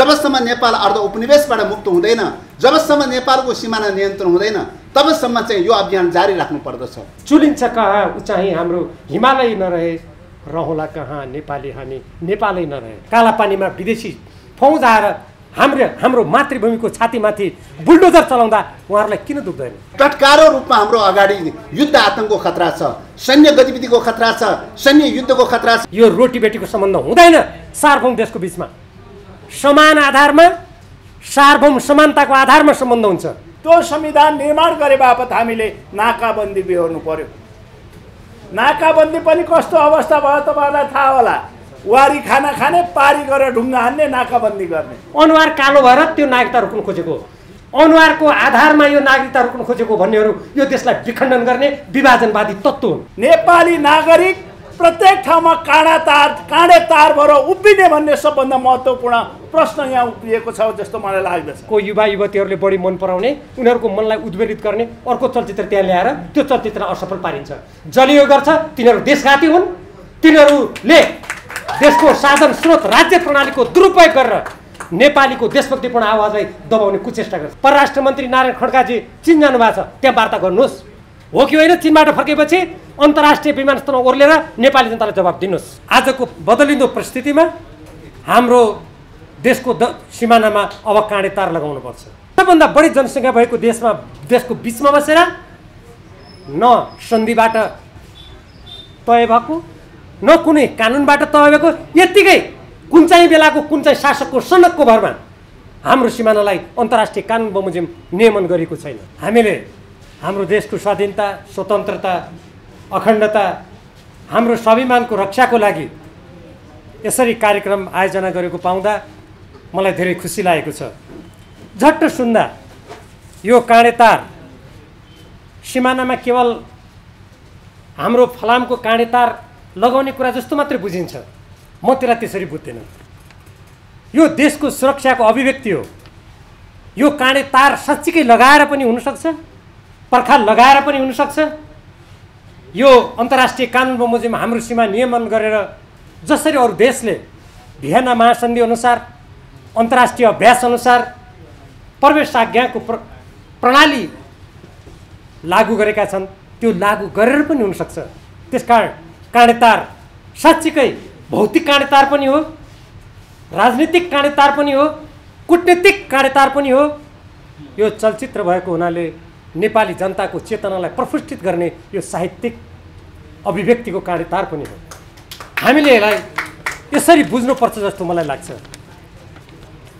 जबसम्म नेपाल अर्ध उपनिवेशबाट मुक्त हुँदैन, जबसम्म नेपालको सिमाना नियन्त्रण हुँदैन, तबसम्म चाहिँ यो अभियान जारी राख्नु पर्दछ। चुलिन्छ कहाँ उचाइ हाम्रो हिमालय नरहे, रहला कहाँ नेपाली हामी नेपालै नरहे। काला पानीमा विदेशी फौज आएर हाम्रो मातृभूमिको छातीमाथि बुलडोजर चलाउँदा उहाँहरूलाई किन दुख्दैन? तत्कारो रूपमा हाम्रो अगाडि युद्ध आतङ्कको खतरा छ, सैन्य गतिविधिको खतरा छ, सैन्य युद्धको खतरा छ। यो रोटीबेटीको सम्बन्ध हुँदैन सार्वभौम देशको बिचमा। समान आधारमा, सार्वभौम समानताको आधारमा सम्बन्ध हुन्छ। त्यो संविधान निर्माण गरे बापत हामीले नाकाबन्दी बेहोर्नु पर्यो। नाकाबन्दी पनि कस्तो अवस्था भयो तपाईँहरूलाई थाहा होला। वारी खाना खाने, पारी गरेर ढुङ्गा हान्ने, नाकाबन्दी गर्ने। अनुहार कालो भएर त्यो नागरिकता रोक्न खोजेको, अनुहारको आधारमा यो नागरिकता रोक्न खोजेको भन्नेहरू यो देशलाई विखण्डन गर्ने विभाजनवादी तत्त्व हुन्। नेपाली नागरिक प्रत्येक ठाउँमा काँडे तार भएर उभिने भन्ने सबभन्दा महत्त्वपूर्ण प्रश्न यहाँ उभिएको छ जस्तो मलाई लाग्दछ। को युवा युवतीहरूले बढी मन पराउने, उनीहरूको मनलाई उद्वेलित गर्ने अर्को चलचित्र त्यहाँ ल्याएर त्यो चलचित्र असफल पारिन्छ। जसले यो गर्छ तिनीहरू देशघाती हुन्। तिनीहरूले देशको साधन स्रोत राज्य प्रणालीको दुरुपयोग गरेर नेपालीको देशभक्तिपूर्ण आवाजलाई दबाउने कुचेष्टा गर्छ। परराष्ट्र मन्त्री नारायण खड्काजी चीन जानु भएको छ, त्यहाँ वार्ता गर्नुहोस्। हो कि होइन? चीनबाट फर्केपछि अन्तर्राष्ट्रिय विमानस्थलमा ओर्लेर नेपाली जनतालाई जवाब दिनुहोस्। आजको बदलिँदो परिस्थितिमा हाम्रो देशको सिमानामा अब काँडे तार लगाउनुपर्छ। सबभन्दा बढी जनसङ्ख्या भएको देशको बिचमा बसेर न सन्धिबाट तय भएको, न कुनै कानुनबाट तय भएको, यत्तिकै कुन चाहिँ बेलाको कुन चाहिँ शासकको सनकको भरमा हाम्रो सिमानालाई अन्तर्राष्ट्रिय कानुन बमोजिम नियमन गरेको छैन। हामीले हाम्रो देशको स्वाधीनता, स्वतन्त्रता, अखण्डता, हाम्रो स्वाभिमानको रक्षाको लागि यसरी कार्यक्रम आयोजना गरेको पाउँदा मलाई धेरै खुसी लागेको छ। झट्ट सुन्दा यो काँडे तार सिमानामा केवल हाम्रो फलामको काँडे तार लगाउने कुरा जस्तो मात्रै बुझिन्छ। म त्यसलाई त्यसरी बुझ्दैन। यो देशको सुरक्षाको अभिव्यक्ति हो। यो काँडे तार साँच्चीकै लगाएर पनि हुनसक्छ, पर्खाल लगाएर पनि हुनसक्छ। यो अन्तर्राष्ट्रिय कानुन बमोजिम हाम्रो सीमा नियमन गरेर जसरी अरू देशले भियना महासन्धि अनुसार, अन्तर्राष्ट्रिय अभ्यास अनुसार प्रवेश आज्ञाको प्रणाली लागू गरेका छन्, त्यो लागू गरेर पनि हुनसक्छ। त्यसकारण काँडे तार साँच्चीकै भौतिक काँडे तार पनि हो, राजनीतिक काँडे तार पनि हो, कूटनीतिक काँडे तार पनि हो। यो चलचित्र भएको हुनाले नेपाली जनताको चेतनालाई प्रफुल्लित गर्ने यो साहित्यिक अभिव्यक्तिको काँडे तार पनि हो। हामीले यसलाई यसरी बुझ्नुपर्छ जस्तो मलाई लाग्छ।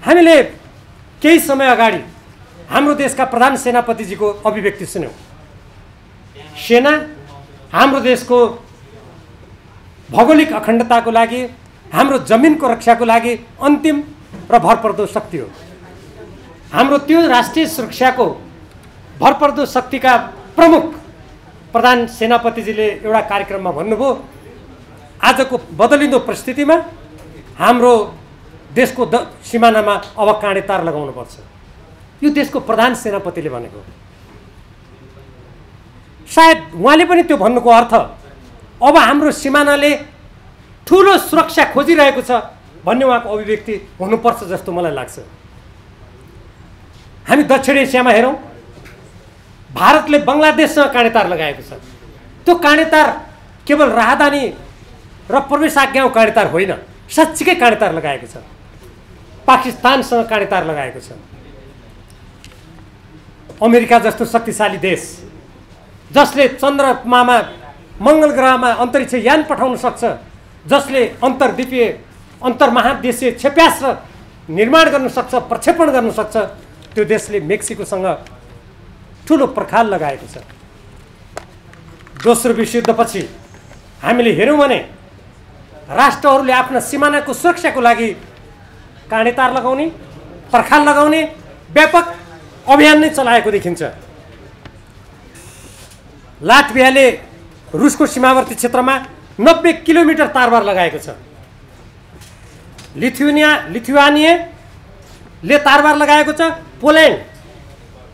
हामीले केही समय अगाडि हाम्रो देशका प्रधान सेनापतिजीको अभिव्यक्ति सुन्यौँ। सेना हाम्रो देशको भौगोलिक अखण्डताको लागि, हाम्रो जमिनको रक्षाको लागि अन्तिम र भरपर्दो शक्ति हो। हाम्रो त्यो राष्ट्रिय सुरक्षाको भरपर्दो शक्तिका प्रमुख प्रधान सेनापतिजीले एउटा कार्यक्रममा भन्नुभयो, आजको बदलिँदो परिस्थितिमा हाम्रो देशको सिमानामा अब काँडे तार लगाउनुपर्छ। यो देशको प्रधान सेनापतिले भनेको। सायद उहाँले पनि त्यो भन्नुको अर्थ अब हाम्रो सिमानाले ठुलो सुरक्षा खोजिरहेको छ भन्ने उहाँको अभिव्यक्ति हुनुपर्छ जस्तो मलाई लाग्छ। हामी दक्षिण एसियामा हेरौँ, भारतले बङ्गलादेशसँग काँडे तार लगाएको छ। त्यो काँडे तार केवल राहदानी र प्रवेश आज्ञाको काँडे तार होइन, साँच्चीकै काँडे तार लगाएको छ। पाकिस्तानसँग काँडे तार लगाएको छ। अमेरिका जस्तो शक्तिशाली देश जसले चन्द्रमामा, मङ्गल ग्रहमा अन्तरिक्ष यान पठाउन सक्छ, जसले अन्तर्द्वीपीय अन्तर्महादेशीय क्षेप्यास्त्र निर्माण गर्न सक्छ, प्रक्षेपण गर्न सक्छ, त्यो देशले मेक्सिकोसँग ठुलो पर्खाल लगाएको छ। दोस्रो विश्वयुद्धपछि हामीले हेऱ्यौँ भने राष्ट्रहरूले आफ्ना सिमानाको सुरक्षाको लागि काँडे तार लगाउने, पर्खाल लगाउने व्यापक अभियान नै चलाएको देखिन्छ। लाटभियाले रुसको सीमावर्ती क्षेत्रमा 90 किलोमिटर तारबार लगाएको छ। लिथुआनियाले तारबार लगाएको छ। पोल्यान्ड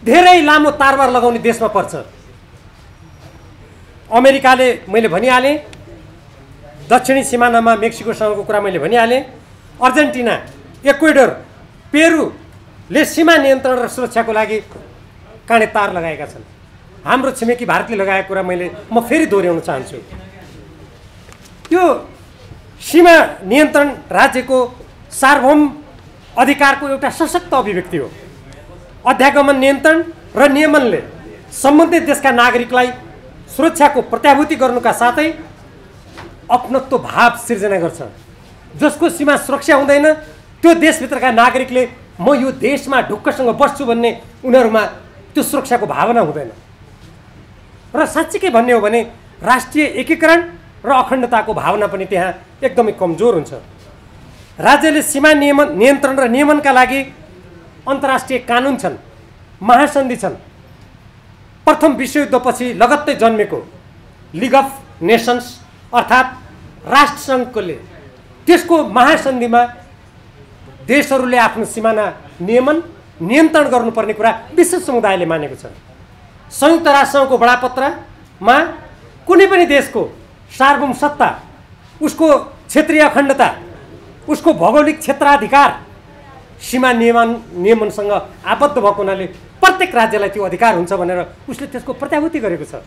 धेरै लामो तारबार लगाउने देशमा पर्छ। अमेरिकाले मैले भनिहालेँ, दक्षिणी सिमानामा मेक्सिकोसँगको कुरा मैले भनिहालेँ। अर्जेन्टिना, इक्वेडर पेरुले सीमा नियन्त्रण र सुरक्षाको लागि काँडे तार लगाएका छन्। हाम्रो छिमेकी भारतले लगाएको कुरा म फेरि दोहोऱ्याउन चाहन्छु। त्यो सीमा नियन्त्रण राज्यको सार्वभौम अधिकारको एउटा सशक्त अभिव्यक्ति हो। अध्यागमन नियन्त्रण र नियमनले सम्बन्धित देशका नागरिकलाई सुरक्षाको प्रत्याभूति गर्नुका साथै अपनत्व भाव सिर्जना गर्छ। जसको सीमा सुरक्षा हुँदैन त्यो देशभित्रका नागरिकले म यो देशमा ढुक्कसँग बस्छु भन्ने उनीहरूमा त्यो सुरक्षाको भावना हुँदैन। र साँच्चीकै भन्ने हो भने राष्ट्रिय एकीकरण र अखण्डताको भावना पनि त्यहाँ एकदमै कमजोर हुन्छ। राज्यले सीमा नियन्त्रण र नियमनका लागि अन्तर्राष्ट्रिय कानुन छन्, महासन्धि छन्। प्रथम विश्वयुद्धपछि लगत्तै जन्मेको लिग अफ नेसन्स अर्थात् राष्ट्रसङ्घले त्यसको महासन्धिमा देशहरूले आफ्नो सिमाना नियन्त्रण गर्नुपर्ने कुरा विश्व समुदायले मानेको छ। संयुक्त राष्ट्रसङ्घको बडापत्रमा कुनै पनि देशको सार्वभौम सत्ता, उसको क्षेत्रीय अखण्डता, उसको भौगोलिक क्षेत्राधिकार सीमा नियमनसँग आबद्ध भएको हुनाले प्रत्येक राज्यलाई त्यो अधिकार हुन्छ भनेर उसले त्यसको प्रत्याभूति गरेको छ।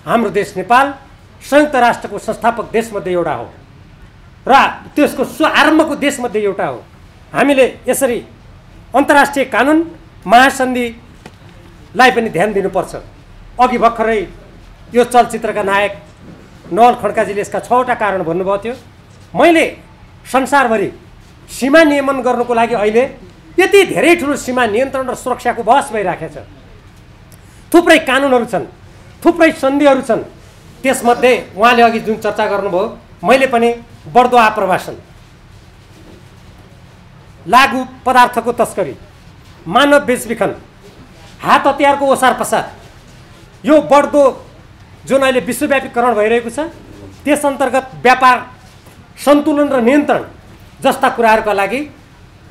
हाम्रो देश नेपाल संयुक्त राष्ट्रको संस्थापक देशमध्ये एउटा हो र त्यसको आरम्भको देशमध्ये एउटा हो। हामीले यसरी अन्तर्राष्ट्रिय कानुन महासन्धिलाई पनि ध्यान दिनुपर्छ। अघि भर्खरै यो चलचित्रका नायक नवल खड्काजीले यसका 6वटा कारण भन्नुभएको थियो। मैले संसारभरि सीमा नियमन गर्नुको लागि अहिले यति धेरै ठुलो सीमा नियन्त्रण र सुरक्षाको बहस भइराखेको छ। थुप्रै कानुनहरू छन्, थुप्रै सन्धिहरू छन्। त्यसमध्ये उहाँले अघि जुन चर्चा गर्नुभयो, मैले पनि बढ्दो आप्रवासन, लागु पदार्थको तस्करी, मानव बेचबिखन, हात हतियारको ओसार पसार, यो बढ्दो जुन अहिले विश्वव्यापीकरण भइरहेको छ त्यस अन्तर्गत व्यापार सन्तुलन र नियन्त्रण जस्ता कुराहरूका लागि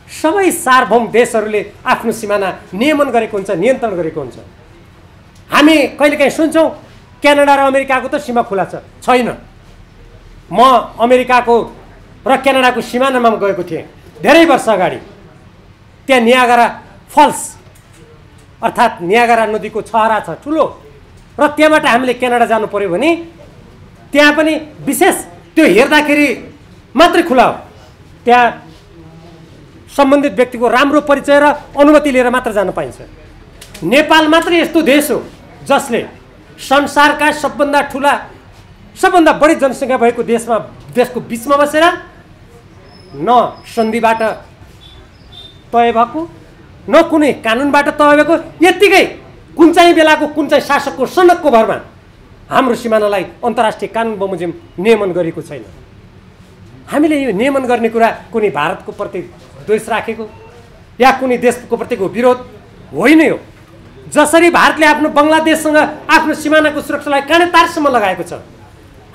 सबै सार्वभौम देशहरूले आफ्नो सिमाना नियमन गरेको हुन्छ, नियन्त्रण गरेको हुन्छ। हामी कहिलेकाहीँ सुन्छौँ क्यानाडा र अमेरिकाको त सीमा खुला छ। छैन। म अमेरिकाको र क्यानाडाको सिमानामा गएको थिएँ धेरै वर्ष अगाडि। त्यहाँ नियागरा फल्स अर्थात् नियागरा नदीको छहरा छ ठुलो, र त्यहाँबाट हामीले क्यानाडा जानु पर्यो भने त्यहाँ पनि विशेष त्यो हेर्दाखेरि मात्रै खुला हो। त्यहाँ सम्बन्धित व्यक्तिको राम्रो परिचय र अनुमति लिएर मात्र जान पाइन्छ। नेपाल मात्रै यस्तो देश हो जसले संसारका सबभन्दा ठुला, सबभन्दा बढी जनसङ्ख्या भएको देशको बिचमा बसेर न सन्धिबाट तय भएको न कुनै कानुनबाट तय भएको, यत्तिकै कुन चाहिँ बेलाको कुन चाहिँ शासकको सनकको भरमा हाम्रो सिमानालाई अन्तर्राष्ट्रिय कानुन बमोजिम नियमन गरेको छैन। हामीले यो नियमन गर्ने कुरा कुनै भारतको प्रति द्वेष राखेको या कुनै देशको प्रतिको विरोध होइन यो। जसरी भारतले आफ्नो बङ्गलादेशसँग आफ्नो सिमानाको सुरक्षालाई काँडे तारसम्म लगाएको छ,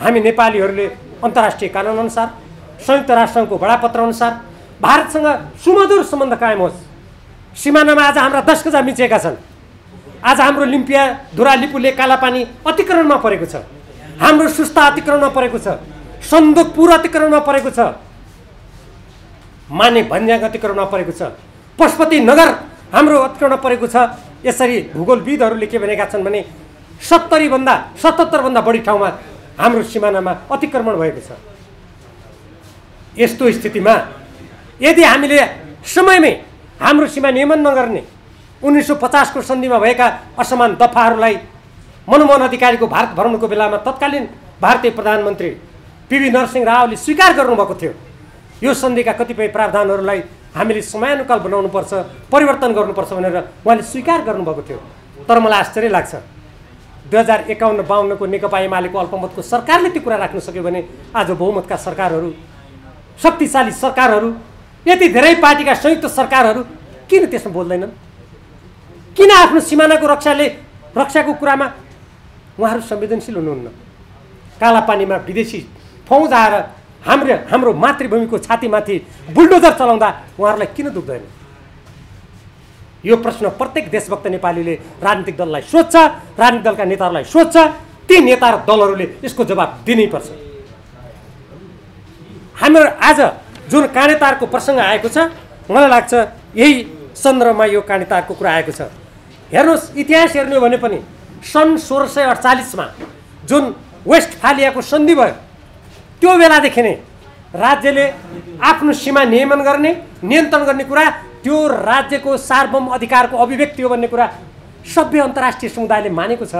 हामी नेपालीहरूले अन्तर्राष्ट्रिय कानुन अनुसार संयुक्त राष्ट्रसङ्घको बडापत्र अनुसार भारतसँग सुमधुर सम्बन्ध कायम होस्। सिमानामा आज हाम्रा 10 गजा मिचेका छन्। आज हाम्रो लिम्पिया धुरा लिपुले कालापानी अतिक्रमणमा परेको छ, हाम्रो सुस्ता अतिक्रमणमा परेको छ, सन्दकपुर अतिक्रमणमा परेको छ, माने भन्ज्याङ अतिक्रमणमा परेको छ, पशुपति नगर हाम्रो अतिक्रमणमा परेको छ। यसरी भूगोलविदहरूले के भनेका छन् भने 77 भन्दा बढी ठाउँमा हाम्रो सिमानामा अतिक्रमण भएको छ। यस्तो स्थितिमा यदि हामीले समयमै हाम्रो सीमा नियमन नगर्ने 1950 को सन्धिमा भएका असमान दफाहरूलाई मनमोहन अधिकारीको भारत भ्रमणको बेलामा तत्कालीन भारतीय प्रधानमन्त्री पीवी नरसिंह रावले स्वीकार गर्नुभएको थियो। यो सन्धिका कतिपय प्रावधानहरूलाई हामीले समयानुकाल बनाउनुपर्छ, परिवर्तन गर्नुपर्छ भनेर उहाँले स्वीकार गर्नुभएको थियो। तर मलाई आश्चर्य लाग्छ 2051-52 को नेकपा एमालेको अल्पमतको सरकारले त्यो कुरा राख्न सक्यो भने आज बहुमतका सरकारहरू, शक्तिशाली सरकारहरू, यति धेरै पार्टीका संयुक्त सरकारहरू किन त्यसमा बोल्दैनन्? किन आफ्नो सिमानाको रक्षाको कुरामा उहाँहरू संवेदनशील हुनुहुन्न? कालापानीमा विदेशी फौज आएर हाम्रो मातृभूमिको छातीमाथि बुलडोजर चलाउँदा उहाँहरूलाई किन दुख्दैन? यो प्रश्न प्रत्येक देशभक्त नेपालीले राजनीतिक दललाई सोध्छ, राजनीतिक दलका नेताहरूलाई सोध्छ। ती नेता र दलहरूले यसको जवाब दिनैपर्छ। हाम्रो आज जुन काँडे तारको प्रसङ्ग आएको छ, मलाई लाग्छ यही सन्दर्भमा यो काँडितारको कुरा आएको छ। हेर्नुहोस्, इतिहास हेर्नु हो भने पनि सन् 1648 जुन वेस्टफालियाको सन्धि भयो, त्यो बेलादेखि नै राज्यले आफ्नो सीमा नियन्त्रण गर्ने कुरा, त्यो राज्यको सार्वभौम अधिकारको अभिव्यक्ति हो भन्ने कुरा सभ्य अन्तर्राष्ट्रिय समुदायले मानेको छ।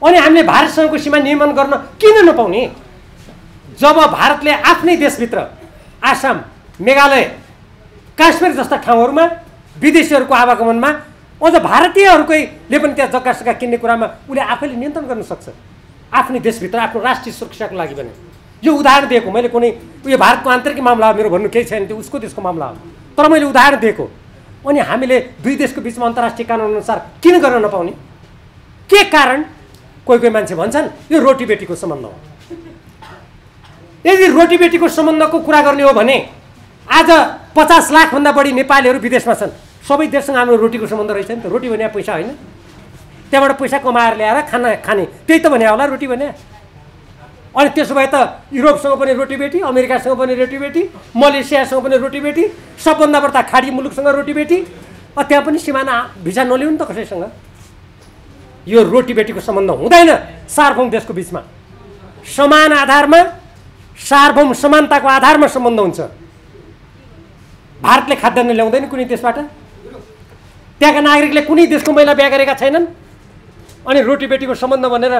अनि हामीले भारतसँगको सीमा नियमन गर्न किन नपाउने? जब भारतले आफ्नै देशभित्र आसाम, मेघालय, काश्मीर जस्ता ठाउँहरूमा विदेशीहरूको आवागमनमा अझ भारतीयहरूकैले पनि त्यहाँ जग्गा किन्ने कुरामा उसले आफैले नियन्त्रण गर्न सक्छ, आफ्नै देशभित्र आफ्नो राष्ट्रिय सुरक्षाको लागि भने। यो उदाहरण दिएको मैले, कुनै उयो भारतको आन्तरिक मामला हो, मेरो भन्नु केही छैन, त्यो उसको देशको मामला हो, तर मैले उदाहरण दिएको। अनि हामीले दुई देशको बिचमा अन्तर्राष्ट्रिय कानुन अनुसार किन गर्न नपाउने? के कारण? कोही कोही मान्छे भन्छन् यो रोटी बेटीको सम्बन्ध हो। यदि रोटी बेटीको सम्बन्धको कुरा गर्ने हो भने आज 50 लाखभन्दा बढी नेपालीहरू विदेशमा छन्। सबै देशसँग हाम्रो रोटीको सम्बन्ध रहेछ नि त। रोटी भने पैसा होइन, त्यहाँबाट पैसा कमाएर ल्याएर खाने, त्यही त भने होला रोटी भने। अनि त्यसो भए त युरोपसँग पनि रोटी बेटी, अमेरिकासँग पनि रोटी बेटी, मलेसियासँग पनि रोटी बेटी, सबभन्दा बढ्ता खाडी मुलुकसँग रोटी बेटी, त्यहाँ पनि सिमाना भिजा नलिउन् त कसैसँग। यो रोटी बेटीको सम्बन्ध हुँदैन सार्वभौम देशको बिचमा। समान आधारमा, सार्वभौम समानताको आधारमा सम्बन्ध हुन्छ। भारतले खाद्यान्न ल्याउँदैन कुनै देशबाट, त्यहाँका नागरिकले कुनै देशको महिला बिहा गरेका छैनन्, अनि रोटी बेटीको सम्बन्ध भनेर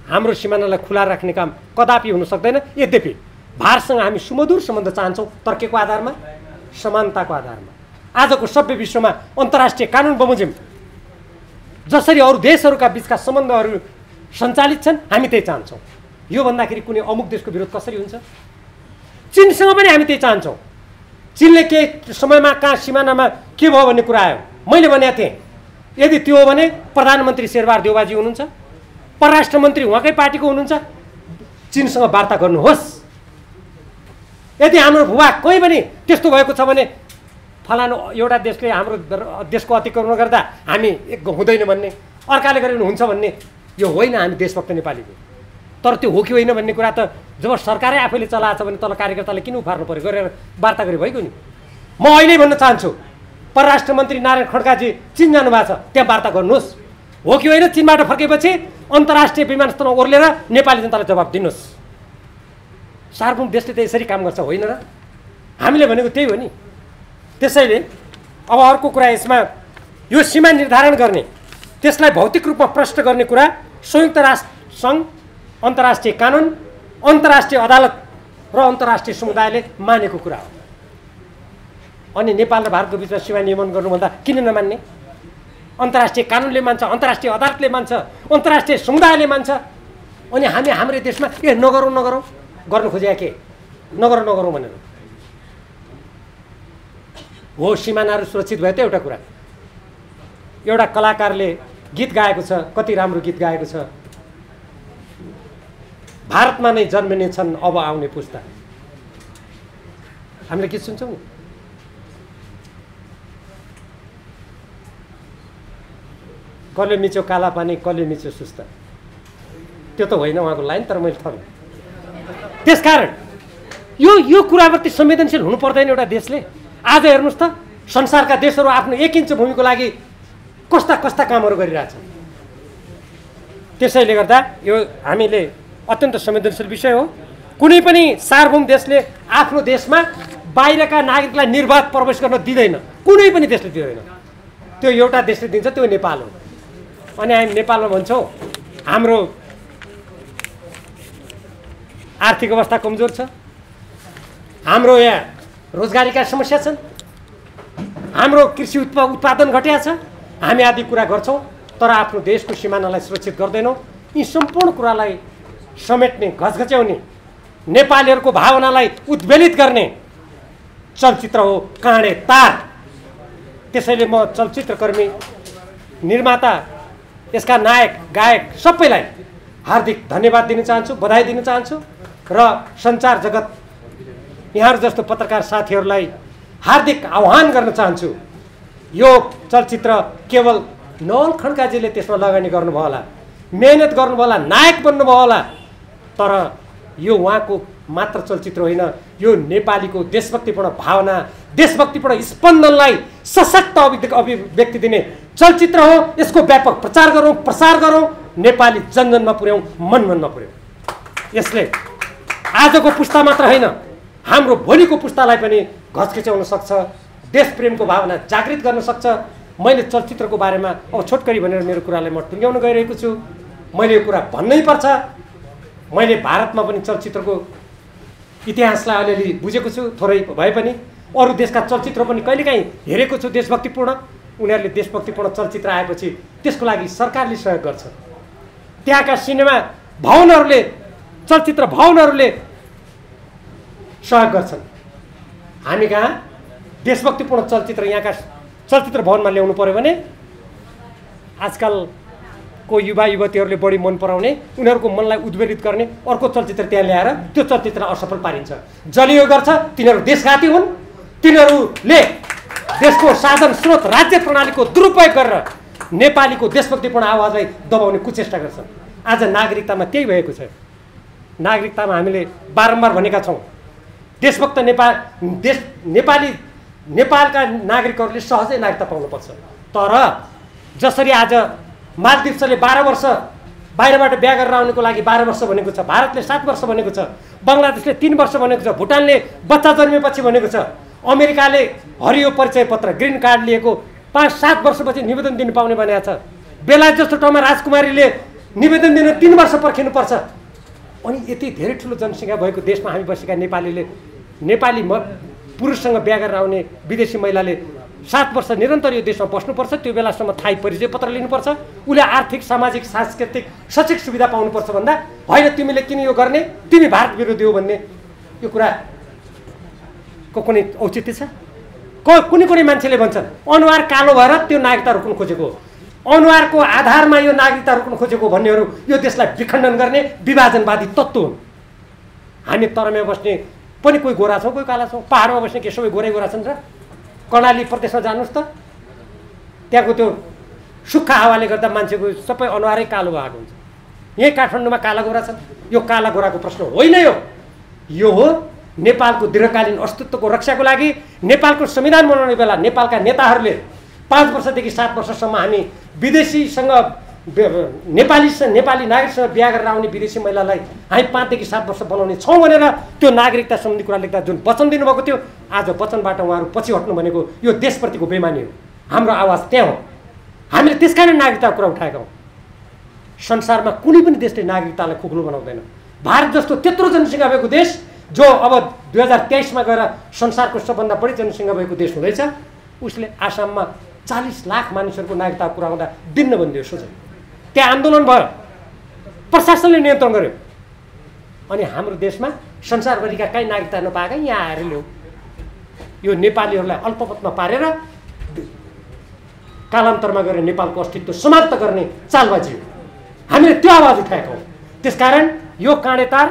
हाम्रो सिमानालाई खुला राख्ने काम कदापि हुन सक्दैन। यद्यपि भारतसँग हामी सुमधुर सम्बन्ध चाहन्छौँ, तर्कको आधारमा, समानताको आधारमा। आजको सभ्य विश्वमा अन्तर्राष्ट्रिय कानुन बमोजिम जसरी अरू देशहरूका बिचका सम्बन्धहरू सञ्चालित छन्, हामी त्यही चाहन्छौँ। यो भन्दाखेरि कुनै अमुक देशको विरोध कसरी हुन्छ? चीनसँग पनि हामी त्यही चाहन्छौँ। चीनले केही समयमा कहाँ सिमानामा के भयो भन्ने कुरा आयो, मैले भनेको थिएँ यदि त्यो हो भने प्रधानमन्त्री शेरबहादुर देउवाजी हुनुहुन्छ, परराष्ट्र मन्त्री उहाँकै पार्टीको हुनुहुन्छ, चीनसँग वार्ता गर्नुहोस्। यदि हाम्रो भूभाग कोही पनि त्यस्तो भएको छ भने फलानु एउटा देशले हाम्रो देशको अतिक्रमण गर्दा हामी हुँदैन भन्ने, अर्काले गरे भने हुन्छ भन्ने, यो होइन हामी देशभक्त नेपालीको। तर त्यो हो कि होइन भन्ने कुरा त जब सरकारै आफैले चलाएको छ भने तल कार्यकर्ताले किन उफार्नु पर्यो, गरेर वार्ता गरे भइगयो नि। म अहिले भन्न चाहन्छु, परराष्ट्र मन्त्री नारायण खड्काजी चीन जानुभएको छ, त्यहाँ वार्ता गर्नुहोस्। हो कि होइन, चीनबाट फर्केपछि अन्तर्राष्ट्रिय विमानस्थलमा ओर्लेर नेपाली जनतालाई जवाब दिनुहोस्। सार्वभौम देशले त यसरी काम गर्छ होइन र? हामीले भनेको त्यही हो नि। त्यसैले अब अर्को कुरा यसमा, यो सीमा निर्धारण गर्ने, त्यसलाई भौतिक रूपमा प्रष्ट गर्ने कुरा संयुक्त राष्ट्र सङ्घ, अन्तर्राष्ट्रिय कानुन, अन्तर्राष्ट्रिय अदालत र अन्तर्राष्ट्रिय समुदायले मानेको कुरा हो। अनि नेपाल र भारतको बिचमा सीमा नियमन गर्नुभन्दा किन नमान्ने? अन्तर्राष्ट्रिय कानुनले मान्छ, अन्तर्राष्ट्रिय अदालतले मान्छ, अन्तर्राष्ट्रिय समुदायले मान्छ, अनि हामी हाम्रो देशमा नगरौँ गर्नु खोजेका के नगरौँ भनेर हो। सिमानाहरू सुरक्षित भयो त एउटा कुरा। एउटा कलाकारले गीत गाएको छ, कति राम्रो गीत गाएको छ, भारतमा नै जन्मिने छन् अब आउने पुस्ता। हामीले गीत सुन्छौँ नि, कसले मिच्यो काला पानी, कसले मिच्यो सुस्ता, त्यो त होइन उहाँको लाइन, तर मैले थपेँ। त्यसकारण यो कुराप्रति संवेदनशील हुनु पर्दैन एउटा देशले। आज हेर्नुहोस् त, संसारका देशहरू आफ्नो 1 इन्च भूमिको लागि कस्ता कस्ता कामहरू गरिरहेछन्। त्यसैले गर्दा यो हामीले अत्यन्त संवेदनशील विषय हो। कुनै पनि सार्वभौम देशले आफ्नो देशमा बाहिरका नागरिकलाई निर्वाध प्रवेश गर्न दिँदैन, कुनै पनि देशले दिँदैन। त्यो एउटा देशले दिन्छ, त्यो नेपाल हो। अनि हामी नेपालमा भन्छौँ हाम्रो आर्थिक अवस्था कमजोर छ, हाम्रो यहाँ रोजगारीका समस्या छन्, हाम्रो कृषि उत्पादन घट्या छ, हामी आदि कुरा गर्छौँ, तर आफ्नो देशको सिमानालाई सुरक्षित गर्दैनौँ। यी सम्पूर्ण कुरालाई समेट्ने, घचघच्याउने, नेपालीहरूको भावनालाई उद्वेलित गर्ने चलचित्र हो काँडे तार। त्यसैले म चलचित्रकर्मी, निर्माता, यसका नायक, गायक सबैलाई हार्दिक धन्यवाद दिन चाहन्छु, बधाई दिन चाहन्छु र सञ्चार जगत यहाँहरू जस्तो पत्रकार साथीहरूलाई हार्दिक आह्वान गर्न चाहन्छु। यो चलचित्र केवल नवल खड्काजीले त्यसमा लगानी गर्नुभयो होला, मेहनत गर्नुभयो होला, नायक बन्नुभयो होला, तर यो उहाँको मात्र चलचित्र होइन, यो नेपालीको देशभक्तिपूर्ण भावना, देशभक्तिपूर्ण स्पन्दनलाई सशक्त अभिव्यक्ति दिने चलचित्र हो। यसको व्यापक प्रचार गरौँ, प्रसार गरौँ, नेपाली जनजनमा पुर्याउँ, मनमनमा पुर्याउँ। यसले आजको पुस्ता मात्र होइन, हाम्रो भोलिको पुस्तालाई पनि घचखिचाउन सक्छ, देशप्रेमको भावना जागृत गर्न सक्छ। मैले चलचित्रको बारेमा अब छोटकरी भनेर मेरो कुरालाई म टुङ्ग्याउन गइरहेको छु। मैले यो कुरा भन्नै पर्छ। मैले भारतमा पनि चलचित्रको इतिहासलाई अलिअलि बुझेको छु, थोरै भए पनि। अरू देशका चलचित्र पनि कहिलेकाहीँ हेरेको छु देशभक्तिपूर्ण। उनीहरूले देशभक्तिपूर्ण चलचित्र आएपछि त्यसको लागि सरकारले सहयोग गर्छ। त्यहाँका सिनेमा भवनहरूले, चलचित्र भवनहरूले सहयोग गर्छन्। हामी कहाँ देशभक्तिपूर्ण चलचित्र यहाँका चलचित्र भवनमा ल्याउनु पर्यो भने आजकलको युवा युवतीहरूले बढी मन पराउने, उनीहरूको मनलाई उद्वेलित गर्ने अर्को चलचित्र त्यहाँ ल्याएर त्यो चलचित्रलाई असफल पारिन्छ। जसले यो गर्छ तिनीहरू देशघाती हुन्। तिनीहरूले देशको साधन स्रोत राज्य प्रणालीको दुरुपयोग गरेर नेपालीको देशभक्तिपूर्ण आवाजलाई दबाउने कुचेष्टा गर्छन्। आज नागरिकतामा त्यही भएको छ। नागरिकतामा हामीले बारम्बार भनेका छौँ, देशभक्त नेपालका नागरिकहरूले सहजै नागरिकता पाउनुपर्छ। तर जसरी आज मालदिप्सले 12 वर्ष बाहिरबाट बिहा गरेर आउनुको लागि 12 वर्ष भनेको छ, भारतले 7 वर्ष भनेको छ, बङ्गलादेशले 3 वर्ष भनेको छ, भुटानले बच्चा जन्मेपछि भनेको छ, अमेरिकाले हरियो परिचय पत्र ग्रिन कार्ड लिएको 5-7 वर्षपछि निवेदन दिनु पाउने भनेको छ। बेलायत जस्तो ठाउँमा राजकुमारीले निवेदन दिन 3 वर्ष पर्खिनुपर्छ। अनि यति धेरै ठुलो जनसङ्ख्या भएको देशमा हामी बसेका नेपाली पुरुषसँग बिहा गरेर आउने विदेशी महिलाले 7 वर्ष निरन्तर यो देशमा बस्नुपर्छ। त्यो बेलासम्म थाई परिचय पत्र लिनुपर्छ। उसले आर्थिक, सामाजिक, सांस्कृतिक, शैक्षिक सुविधा पाउनुपर्छ भन्दा होइन तिमीले किन यो गर्ने, तिमी भारत विरोधी हो भन्ने यो कुराको कुनै औचित्य छ? कुनै मान्छेले भन्छन् अनुहार कालो भएर त्यो नागरिकता रोक्न खोजेको हो, अनुहारको आधारमा यो नागरिकता रोक्न खोजेको भन्नेहरू यो देशलाई विखण्डन गर्ने विभाजनवादी तत्त्व हुन्। हामी तराईमा बस्ने पनि कोही गोरा छौँ, कोही काला छौँ। पाहाडमा बस्ने के सबै गोरै गोरा छन् र? कर्णाली प्रदेशमा जानुहोस् त, त्यहाँको त्यो सुक्खा हावाले गर्दा मान्छेको सबै अनुहारै कालो भएको हुन्छ। यहीँ काठमाडौँमा काला गोरा छन्। यो काला गोराको प्रश्न होइन, यो हो नेपालको दीर्घकालीन अस्तित्वको रक्षाको लागि नेपालको संविधान बनाउने बेला नेपालका नेताहरूले 5 वर्षदेखि 7 वर्षसम्म हामी विदेशीसँग नेपाली नागरिकसँग बिहा गरेर आउने विदेशी महिलालाई हामी 5 देखि 7 वर्ष बनाउने छौँ भनेर त्यो नागरिकता सम्बन्धी कुरा लेख्दा जुन वचन दिनुभएको थियो, आज वचनबाट उहाँहरू पछि हट्नु भनेको यो देशप्रतिको बेमानी हो। हाम्रो आवाज त्यहाँ हो। हामीले त्यसकारण नागरिकताको कुरा उठाएका हौँ। संसारमा कुनै पनि देशले नागरिकतालाई खोक्लो बनाउँदैन। भारत जस्तो त्यत्रो जनसङ्ख्या भएको देश, जो अब 2023मा गएर संसारको सबभन्दा बढी जनसङ्ख्या भएको देश हुँदैछ, उसले आसाममा 40 लाख मानिसहरूको नागरिकता कुरा हुँदा दिन्न भनिदियो सोझै। त्यहाँ आन्दोलन भयो, प्रशासनले नियन्त्रण गर्यो। अनि हाम्रो देशमा संसारभरिका कहीँ नागरिकता नपाएका यहाँ आएर ल्याऊ। यो नेपालीहरूलाई अल्पमतमा पारेर कालान्तरमा गएर नेपालको अस्तित्व समाप्त गर्ने चालबाजी हो। हामीले त्यो आवाज उठाएका हौँ। त्यसकारण यो काँडेतार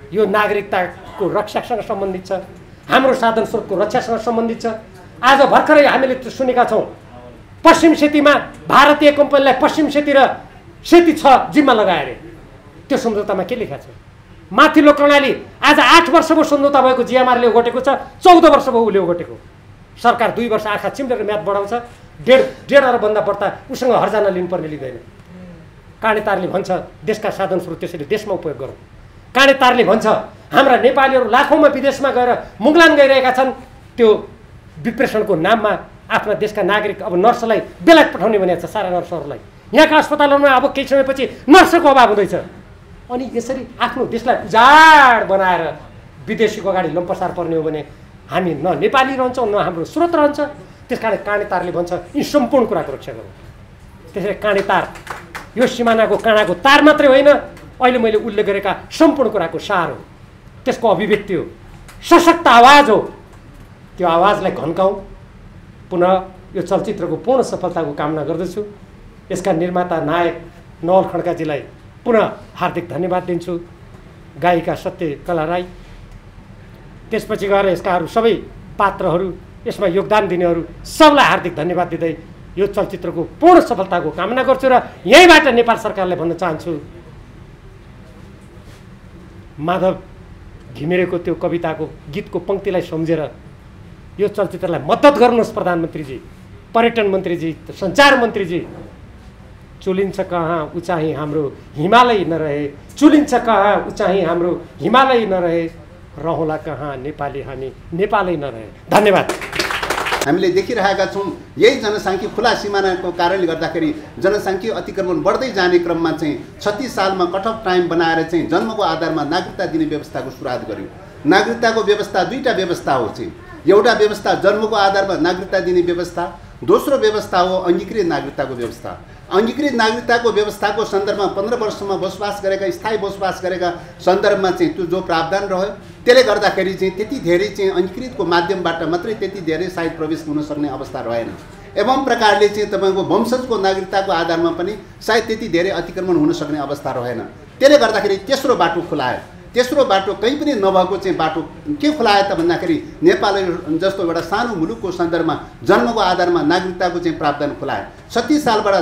यो नागरिकताको रक्षासँग सम्बन्धित छ, हाम्रो साधन स्रोतको रक्षासँग सम्बन्धित छ। आज भर्खरै हामीले सुनेका छौँ पश्चिम सेतीमा भारतीय कम्पनीलाई पश्चिम सेती र सेती 6 जिम्मा लगाए अरे। त्यो सम्झौतामा के लेखा छ? माथिल्लो कर्णाली आज 8 वर्ष भयो सम्झौता भएको, जिएमआरले ओगटेको छ, 14 वर्ष भयो उसले ओगटेको। सरकार 2 वर्ष आँखा चिम्लेर म्याद बढाउँछ, 1.5 अरबभन्दा बढ्ता उसँग हर्जाना लिनुपर्ने लिँदैन। काँडेतारले भन्छ देशका साधन स्रोत त्यसैले देशमा उपयोग गरौँ। काँडेतारले भन्छ हाम्रा नेपालीहरू लाखौँमा विदेशमा गएर मुगलान गइरहेका छन्, त्यो विप्रेषणको नाममा आफ्ना देशका नागरिक अब नर्सलाई बेलायत पठाउने भनेको छ। सारा नर्सहरूलाई यहाँका अस्पतालहरूमा अब केही समयपछि नर्सको अभाव हुँदैछ। अनि यसरी आफ्नो देशलाई उजाड बनाएर विदेशीको अगाडि लम्पसार पर्ने हो भने हामी न नेपाली रहन्छौँ न हाम्रो स्रोत रहन्छ। त्यसकारण काँडेतारले भन्छ यी सम्पूर्ण कुराको रक्षा गरौँ। त्यसैले काँडेतार यो सिमानाको काँडाको तार मात्रै होइन, अहिले मैले उल्लेख गरेका सम्पूर्ण कुराको सार हो, त्यसको अभिव्यक्ति हो, सशक्त आवाज हो। त्यो आवाजलाई घन्काउँ। पुनः यो चलचित्रको पूर्ण सफलताको कामना गर्दछु। यसका निर्माता नायक नवल खड्काजीलाई पुनः हार्दिक धन्यवाद दिन्छु, गायिका सत्यकला राई, त्यसपछि गएर यसका अरू सबै पात्रहरू, यसमा योगदान दिनेहरू सबलाई हार्दिक धन्यवाद दिँदै यो चलचित्रको पूर्ण सफलताको कामना गर्छु। र यहीँबाट नेपाल सरकारलाई भन्न चाहन्छु, माधव घिमिरेको त्यो कविताको गीतको पङ्क्तिलाई सम्झेर यो चलचित्रलाई मद्दत गर्नुहोस् प्रधानमन्त्रीजी, पर्यटन मन्त्रीजी, सञ्चार मन्त्रीजी। चुलिन्छ कहाँ उचाइ हाम्रो हिमालय नरहे, चुलिन्छ कहाँ उचाइ हाम्रो हिमालय नरहे, रहला कहाँ नेपाली हामी नेपालै नरहे। धन्यवाद। हामीले देखिरहेका छौँ यही जनसाङ्ख्यिक खुला सिमानाको कारणले गर्दाखेरि जनसाङ्ख्यिक अतिक्रमण बढ्दै जाने क्रममा चाहिँ 36 सालमा कट अफ टाइम बनाएर चाहिँ जन्मको आधारमा नागरिकता दिने व्यवस्थाको सुरुवात गर्यो। नागरिकताको व्यवस्था दुईटा व्यवस्था हो चाहिँ, एउटा व्यवस्था जन्मको आधारमा नागरिकता दिने व्यवस्था, दोस्रो व्यवस्था हो अङ्गीकृत नागरिकताको व्यवस्था। अङ्गीकृत नागरिकताको व्यवस्थाको सन्दर्भमा 15 वर्षसम्म बसोबास गरेका, स्थायी बसोबास गरेका सन्दर्भमा चाहिँ त्यो जो प्रावधान रह्यो त्यसले गर्दाखेरि चाहिँ त्यति धेरै चाहिँ अङ्गीकृतको माध्यमबाट मात्रै त्यति धेरै सायद प्रवेश हुन सक्ने अवस्था रहेन। एवं प्रकारले चाहिँ तपाईँको वंशजको नागरिकताको आधारमा पनि सायद त्यति धेरै अतिक्रमण हुन सक्ने अवस्था रहेन। त्यसले गर्दाखेरि तेस्रो बाटो खुलायो। तेस्रो बाटो कहीँ पनि नभएको चाहिँ बाटो के खुलायो त भन्दाखेरि नेपाल जस्तो एउटा सानो मुलुकको सन्दर्भमा जन्मको आधारमा नागरिकताको चाहिँ प्रावधान खुलायो। 36 सालबाट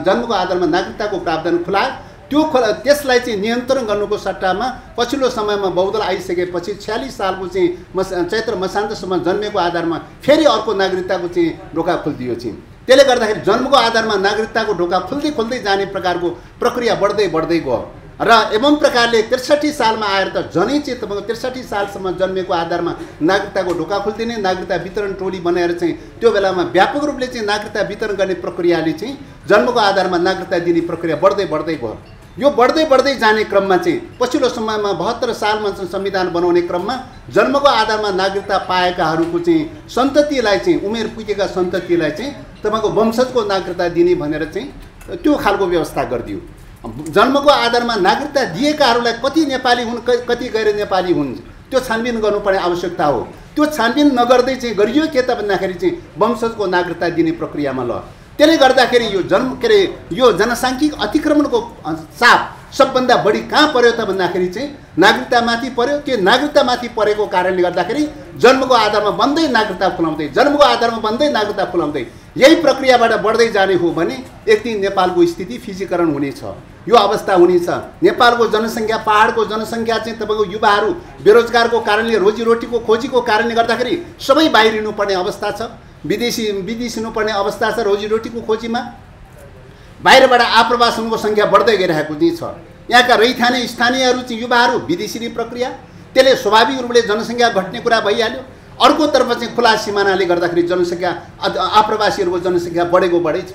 जन्मको आधारमा नागरिकताको प्रावधान खुलायो। त्यसलाई चाहिँ नियन्त्रण गर्नुको सट्टामा पछिल्लो समयमा बहुदल आइसकेपछि 46 सालको चाहिँ चैत्र मसान्तसम्म जन्मेको आधारमा फेरि अर्को नागरिकताको चाहिँ ढोका खुलिदियो चाहिँ। त्यसले गर्दाखेरि जन्मको आधारमा नागरिकताको ढोका खुल्दै खुल्दै जाने प्रकारको प्रक्रिया बढ्दै बढ्दै गयो र एवं प्रकारले 63 सालमा आएर त झनै चाहिँ तपाईँको 63 सालसम्म जन्मेको आधारमा नागरिकताको ढोका खुलिदिने, नागरिकता वितरण टोली बनाएर चाहिँ त्यो बेलामा व्यापक रूपले चाहिँ नागरिकता वितरण गर्ने प्रक्रियाले चाहिँ जन्मको आधारमा नागरिकता दिने प्रक्रिया बढ्दै बढ्दै गयो। यो बढ्दै बढ्दै जाने क्रममा चाहिँ पछिल्लो समयमा 72 सालमा चाहिँ संविधान बनाउने क्रममा जन्मको आधारमा नागरिकता पाएकाहरूको चाहिँ सन्ततिलाई चाहिँ उमेर पुगेका सन्ततिलाई चाहिँ तपाईँको वंशजको नागरिकता दिने भनेर चाहिँ त्यो खालको व्यवस्था गरिदियो। जन्मको आधारमा नागरिकता दिएकाहरूलाई कति नेपाली हुन् कति गैर नेपाली हुन् त्यो छानबिन गर्नुपर्ने आवश्यकता हो। त्यो छानबिन नगर्दै चाहिँ गरियो के त भन्दाखेरि चाहिँ वंशजको नागरिकता दिने प्रक्रियामा ल। त्यसले गर्दाखेरि यो जनसाङ्ख्यिक अतिक्रमणको चाप सबभन्दा बढी कहाँ पर्यो त भन्दाखेरि चाहिँ नागरिकतामाथि पर्यो। त्यो नागरिकतामाथि परेको कारणले गर्दाखेरि जन्मको आधारमा बन्दै नागरिकता खुलाउँदै, जन्मको आधारमा बन्दै नागरिकता खुलाउँदै यही प्रक्रियाबाट बढ्दै जाने हो भने एक दिन नेपालको स्थिति फिजीकरण हुनेछ। यो अवस्था हुनेछ। नेपालको जनसङ्ख्या, पहाडको जनसङ्ख्या चाहिँ तपाईँको युवाहरू बेरोजगारको कारणले, रोजीरोटीको खोजीको कारणले गर्दाखेरि सबै बाहिरिनुपर्ने अवस्था छ, विदेशिनुपर्ने अवस्था छ। रोजीरोटीको खोजीमा बाहिरबाट आप्रवासनको सङ्ख्या बढ्दै गइरहेको चाहिँ छ। यहाँका रैथाने स्थानीयहरू चाहिँ युवाहरू विदेशी प्रक्रिया, त्यसले स्वाभाविक रूपले जनसङ्ख्या घट्ने कुरा भइहाल्यो। अर्कोतर्फ चाहिँ खुला सिमानाले गर्दाखेरि जनसङ्ख्या आप्रवासीहरूको जनसङ्ख्या बढेको बढै छ।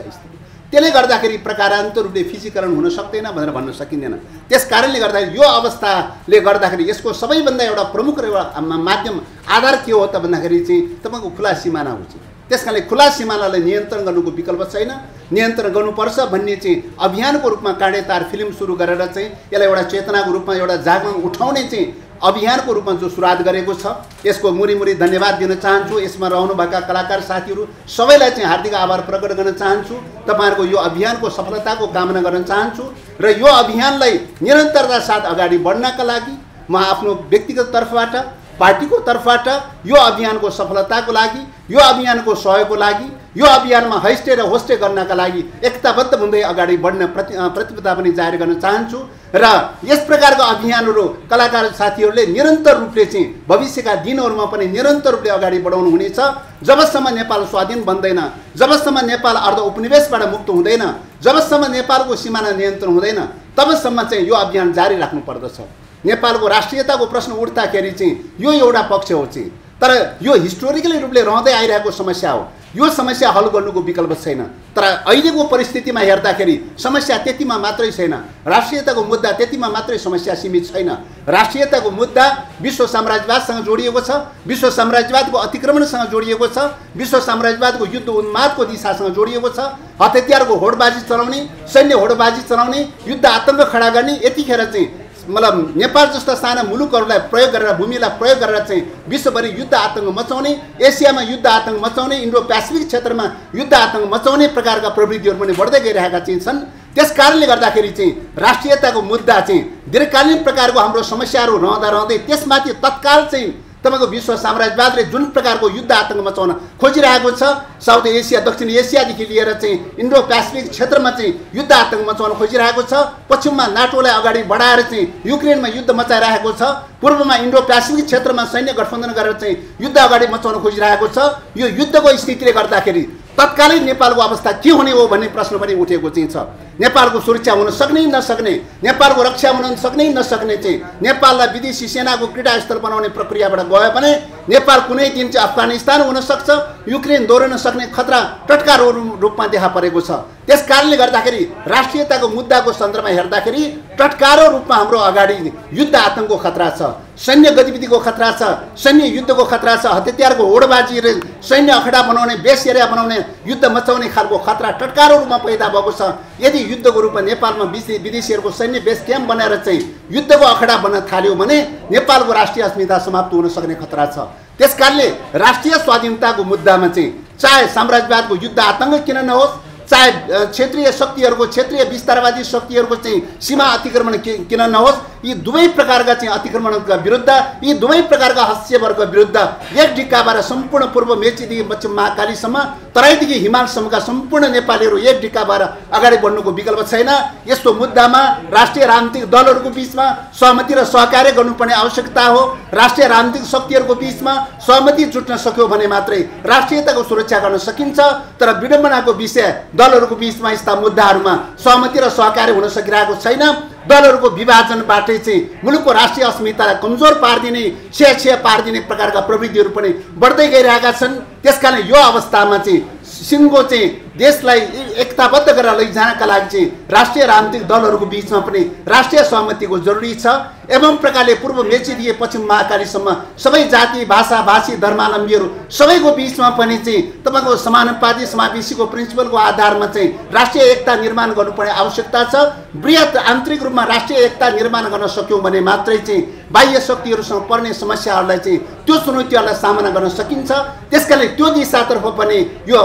त्यसले गर्दाखेरि प्रकारान्तर रूपले फिजीकरण हुन सक्दैन भनेर भन्न सकिँदैन। त्यस कारणले गर्दाखेरि यो अवस्थाले गर्दाखेरि यसको सबैभन्दा एउटा प्रमुख माध्यम आधार के हो त भन्दाखेरि चाहिँ तपाईँको खुला सिमाना हुन्छ। त्यस कारणले खुला सिमानालाई नियन्त्रण गर्नुको विकल्प छैन। नियन्त्रण गर्नुपर्छ भन्ने चाहिँ अभियानको रूपमा काँडेतार फिल्म सुरु गरेर चाहिँ यसलाई एउटा चेतनाको रूपमा एउटा जागरण उठाउने चाहिँ अभियानको रूपमा जो सुरुवात गरेको छ यसको मुरी धन्यवाद दिन चाहन्छु। यसमा रहनुभएका कलाकार साथीहरू सबैलाई चाहिँ हार्दिक आभार प्रकट गर्न चाहन्छु। तपाईँहरूको यो अभियानको सफलताको कामना गर्न चाहन्छु र यो अभियानलाई निरन्तरता साथ अगाडि बढ्नका लागि म आफ्नो व्यक्तिगत तर्फबाट, पार्टीको तर्फबाट यो अभियानको सफलताको लागि, यो अभियानको सहयोगको लागि, यो अभियानमा हैस्टे र होस्टे गर्नका लागि एकताबद्ध हुँदै अगाडि बढ्ने प्रतिबद्धता पनि जाहेर गर्न चाहन्छु र यस प्रकारको अभियानहरू कलाकार साथीहरूले निरन्तर रूपले चाहिँ भविष्यका दिनहरूमा पनि निरन्तर रूपले अगाडि बढाउनु हुनेछ। जबसम्म नेपाल स्वाधीन बन्दैन, जबसम्म नेपाल अर्ध उपनिवेशबाट मुक्त हुँदैन, जबसम्म नेपालको सिमाना नियन्त्रण हुँदैन, तबसम्म चाहिँ यो अभियान जारी राख्नु पर्दछ। नेपालको राष्ट्रियताको प्रश्न उठ्दाखेरि चाहिँ यो एउटा पक्ष हो चाहिँ, तर यो हिस्टोरिकली रूपले रहँदै आइरहेको समस्या हो। यो समस्या हल गर्नुको विकल्प छैन। तर अहिलेको परिस्थितिमा हेर्दाखेरि समस्या त्यतिमा मात्रै छैन, राष्ट्रियताको मुद्दा त्यतिमा मात्रै समस्या सीमित छैन। राष्ट्रियताको मुद्दा विश्व साम्राज्यवादसँग जोडिएको छ, विश्व साम्राज्यवादको अतिक्रमणसँग जोडिएको छ, विश्व साम्राज्यवादको युद्ध उन्मादको दिशासँग जोडिएको छ। हतियारको होडबाजी चलाउने, सैन्य होडबाजी चलाउने, युद्ध आतङ्क खडा गर्ने, यतिखेर चाहिँ मतलब नेपाल जस्ता साना मुलुकहरूलाई प्रयोग गरेर, भूमिलाई प्रयोग गरेर चाहिँ विश्वभरि युद्ध आतङ्क मचाउने, एसियामा युद्ध आतङ्क मचाउने, इन्डो पेसिफिक क्षेत्रमा युद्ध आतङ्क मचाउने प्रकारका प्रवृत्तिहरू पनि बढ्दै गइरहेका चाहिँ छन्। त्यस कारणले गर्दाखेरि चाहिँ राष्ट्रियताको मुद्दा चाहिँ दीर्घकालीन प्रकारको हाम्रो समस्याहरू रहँदा रहँदै त्यसमाथि तत्काल चाहिँ तपाईँको विश्व साम्राज्यवादले जुन प्रकारको युद्ध आतङ्क मचाउन खोजिरहेको छ, साउथ एसिया दक्षिण एसियादेखि लिएर चाहिँ इन्डो पेसिफिक क्षेत्रमा चाहिँ युद्ध आतङ्क मचाउन खोजिरहेको छ, पश्चिममा नाटोलाई अगाडि बढाएर चाहिँ युक्रेनमा युद्ध मचाइरहेको छ, पूर्वमा इन्डो पेसिफिक क्षेत्रमा सैन्य गठबन्धन गरेर चाहिँ युद्ध अगाडि मचाउन खोजिरहेको छ। यो युद्धको स्थितिले गर्दाखेरि तत्कालै नेपालको अवस्था के हुने हो भन्ने प्रश्न पनि उठेको चाहिँ छ। नेपालको सुरक्षा हुन सक्ने नसक्ने, नेपालको रक्षा हुन सक्ने नसक्ने चाहिँ नेपाललाई विदेशी सेनाको क्रीडास्थल बनाउने प्रक्रियाबाट गयो भने नेपाल कुनै दिन चाहिँ अफगानिस्तान हुन सक्छ, युक्रेन दोहोरिन सक्ने खतरा टटका रूपमा देखा परेको छ। त्यस कारणले गर्दाखेरि राष्ट्रियताको मुद्दाको सन्दर्भमा हेर्दाखेरि टटकारो रूपमा हाम्रो अगाडि युद्ध आतङ्कको खतरा छ, सैन्य गतिविधिको खतरा छ, सैन्य युद्धको खतरा छ, हतियारको होडबाजी, सैन्य अखडा बनाउने, बेस एरिया बनाउने, युद्ध मचाउने खालको खतरा टटकारो रूपमा पैदा भएको छ। यदि युद्धको रूपमा नेपालमा विदेशीहरूको सैन्य बेस क्याम्प बनाएर चाहिँ युद्धको अखडा बन्न थाल्यो भने नेपालको राष्ट्रिय अस्मिता समाप्त हुन सक्ने खतरा छ। त्यसकारणले राष्ट्रिय स्वाधीनताको मुद्दामा चाहिँ चाहे साम्राज्यवादको युद्ध आतङ्क किन नहोस्, चाहे क्षेत्रीय शक्तिहरूको, क्षेत्रीय विस्तारवादी शक्तिहरूको चाहिँ सीमा अतिक्रमण किन नहोस्, यी दुवै प्रकारका चाहिँ अतिक्रमणका विरुद्ध, यी दुवै प्रकारका हस्तक्षेपहरूका विरुद्ध एक ढिक्काबाट सम्पूर्ण पूर्व मेचीदेखि पश्चिम महाकालीसम्म, तराईदेखि हिमालसम्मका सम्पूर्ण नेपालीहरू एक ढिक्काबाट अगाडि बढ्नुको विकल्प छैन। यस्तो मुद्दामा राष्ट्रिय राजनीतिक दलहरूको बिचमा सहमति र सहकार्य गर्नुपर्ने आवश्यकता हो। राष्ट्रिय राजनीतिक शक्तिहरूको बिचमा सहमति जुट्न सक्यो भने मात्रै राष्ट्रियताको सुरक्षा गर्न सकिन्छ। तर विडम्बनाको विषय दलहरूको बिचमा यस्ता मुद्दाहरूमा सहमति र सहकार्य हुन सकिरहेको छैन। दलहरूको विभाजनबाटै चाहिँ मुलुकको राष्ट्रिय अस्मितालाई कमजोर पारिदिने, छेया पारिदिने प्रकारका प्रवृत्तिहरू पनि बढ्दै गइरहेका छन्। त्यसकारण यो अवस्थामा चाहिँ सिङ्गो चाहिँ देशलाई एकताबद्ध गरेर लैजानका लागि चाहिँ राष्ट्रिय राजनीतिक दलहरूको बिचमा पनि राष्ट्रिय सहमतिको जरुरी छ। एवं प्रकारले पूर्व मेचीदेखि पश्चिम महाकालीसम्म सबै जाति, भाषा, भाषी, धर्मावलम्बीहरू सबैको बिचमा पनि चाहिँ तपाईँको समानुपाती समावेशीको प्रिन्सिपलको आधारमा चाहिँ राष्ट्रिय एकता निर्माण गर्नुपर्ने आवश्यकता छ। बृहत आन्तरिक रूपमा राष्ट्रिय एकता निर्माण गर्न सक्यौँ भने मात्रै चाहिँ बाह्य शक्तिहरूसँग पर्ने समस्याहरूलाई चाहिँ त्यो चुनौतीहरूलाई सामना गर्न सकिन्छ। त्यसकारणले त्यो दिशातर्फ पनि यो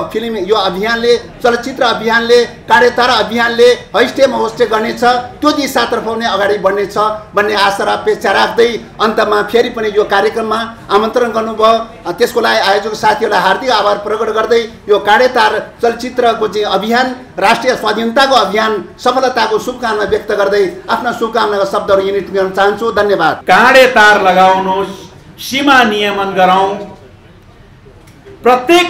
अभियानले, चलचित्र अभियानले, कार्यतारा अभियानले हैस्टे होस्टे गर्नेछ, त्यो दिशातर्फ पनि अगाडि बढ्नेछ भन्ने आशा र अपेक्षा राख्दै अन्तमा फेरि पनि यो कार्यक्रममा आमन्त्रण गर्नुभयो, त्यसको लागि आयोजक साथीहरूलाई हार्दिक आभार प्रकट गर्दै यो कार्यतार चलचित्रको चाहिँ अभियान, राष्ट्रिय स्वाधीनताको अभियान सफलताको शुभकामना व्यक्त गर्दै आफ्ना शुभकामनाका शब्दहरू युनिट गर्न चाहन्छु। धन्यवाद। काँडे तार लगाउनुहोस्, सीमा नियमन गरौँ, प्रत्येक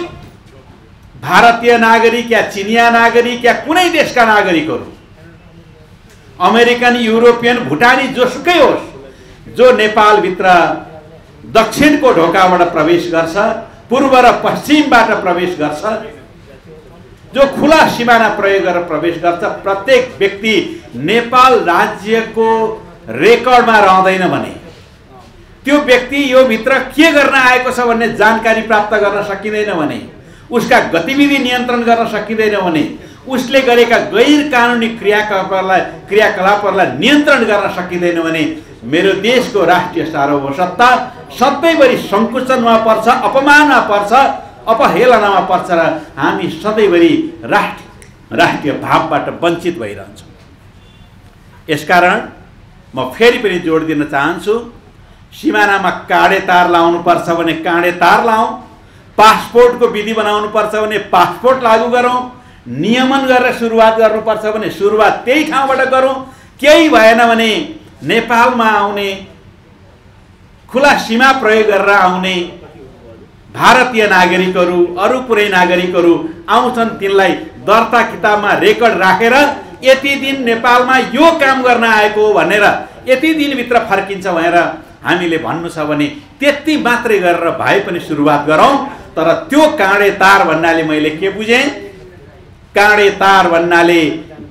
भारतीय नागरिक या चिनिया नागरिक या कुनै देशका नागरिकहरू, अमेरिकन, युरोपियन, भुटानी जोसुकै होस्, जो नेपालभित्र दक्षिणको ढोकाबाट प्रवेश गर्छ, पूर्व र पश्चिमबाट प्रवेश गर्छ, जो खुला सिमाना प्रयोग गरेर प्रवेश गर्छ, प्रत्येक व्यक्ति नेपाल राज्यको रेकर्डमा रहँदैन भने त्यो व्यक्ति यो भित्र के गर्न आएको छ भन्ने जानकारी प्राप्त गर्न सकिँदैन भने, उसका गतिविधि नियन्त्रण गर्न सकिँदैन भने, उसले गरेका गैर कानुनी क्रियाकलापहरूलाई नियन्त्रण गर्न सकिँदैन भने मेरो देशको राष्ट्रिय सार्वभौमसत्ता सधैँभरि सङ्कुचनमा पर्छ, अपमानमा पर्छ, अपहेलनामा पर्छ र हामी सधैँभरि राष्ट्रिय भावबाट वञ्चित भइरहन्छौँ। यसकारण म फेरि पनि जोड दिन चाहन्छु, सिमानामा काँडे तार लाउनुपर्छ भने काँडे तार लाउँ, पासपोर्टको विधि बनाउनु पर्छ भने पासपोर्ट लागू गरौँ, नियमन गरेर सुरुवात गर्नुपर्छ भने सुरुवात त्यही ठाउँबाट गरौँ। केही भएन भने नेपालमा आउने, खुला सीमा प्रयोग गरेर आउने भारतीय नागरिकहरू, अरू कुनै नागरिकहरू आउँछन्, तिनलाई दर्ता किताबमा रेकर्ड राखेर यति दिन नेपालमा यो काम गर्न आएको भनेर यति दिनभित्र फर्किन्छ भनेर हामीले भन्नु छ भने त्यति मात्रै गरेर भए पनि सुरुवात गरौँ। तर त्यो काँडे तार भन्नाले मैले के बुझेँ, काँडे तार भन्नाले